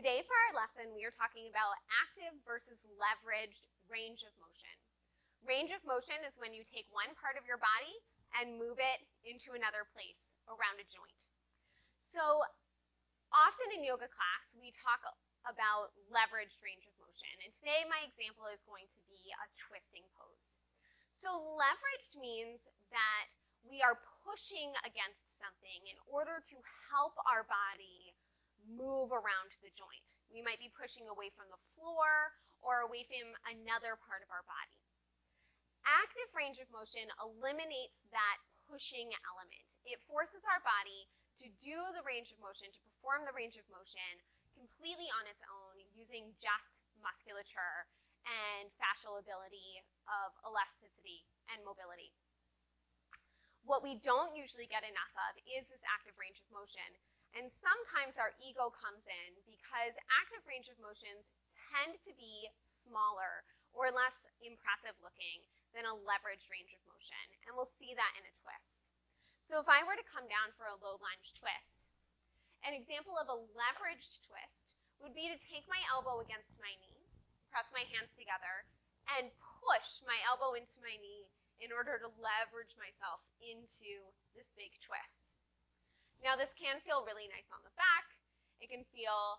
Today for our lesson, we are talking about active versus leveraged range of motion. Range of motion is when you take one part of your body and move it into another place around a joint. So often in yoga class, we talk about leveraged range of motion. And today my example is going to be a twisting pose. So leveraged means that we are pushing against something in order to help our body move around the joint. We might be pushing away from the floor or away from another part of our body. Active range of motion eliminates that pushing element. It forces our body to do the range of motion, to perform the range of motion completely on its own using just musculature and fascial ability of elasticity and mobility. What we don't usually get enough of is this active range of motion. And sometimes our ego comes in because active range of motions tend to be smaller or less impressive looking than a leveraged range of motion. And we'll see that in a twist. So if I were to come down for a low lunge twist, an example of a leveraged twist would be to take my elbow against my knee, press my hands together, and push my elbow into my knee in order to leverage myself into this big twist. Now this can feel really nice on the back. It can feel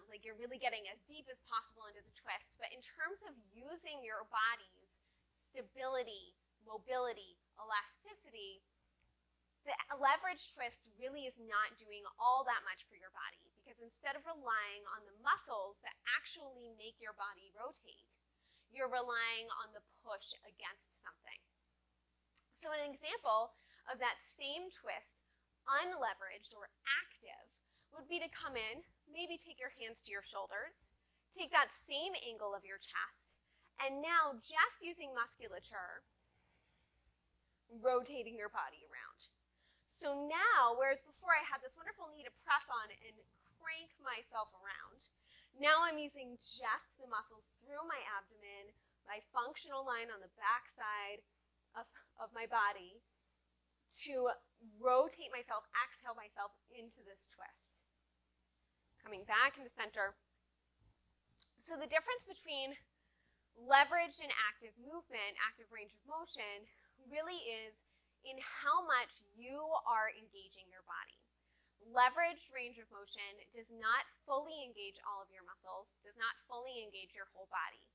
like you're really getting as deep as possible into the twist, but in terms of using your body's stability, mobility, elasticity, the leverage twist really is not doing all that much for your body, because instead of relying on the muscles that actually make your body rotate, you're relying on the push against something. So an example of that same twist, unleveraged or active, would be to come in, maybe take your hands to your shoulders, take that same angle of your chest, and now just using musculature, rotating your body around. So now, whereas before I had this wonderful knee to press on and crank myself around, now I'm using just the muscles through my abdomen, my functional line on the back side of my body, to rotate myself, exhale myself into this twist. Coming back into center. So the difference between leveraged and active movement, active range of motion, really is in how much you are engaging your body. Leveraged range of motion does not fully engage all of your muscles, does not fully engage your whole body.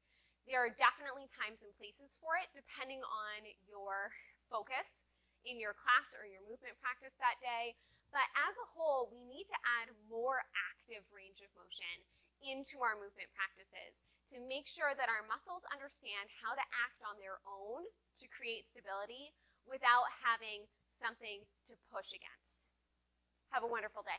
There are definitely times and places for it, depending on your focus in your class or your movement practice that day. But as a whole, we need to add more active range of motion into our movement practices to make sure that our muscles understand how to act on their own to create stability without having something to push against. Have a wonderful day.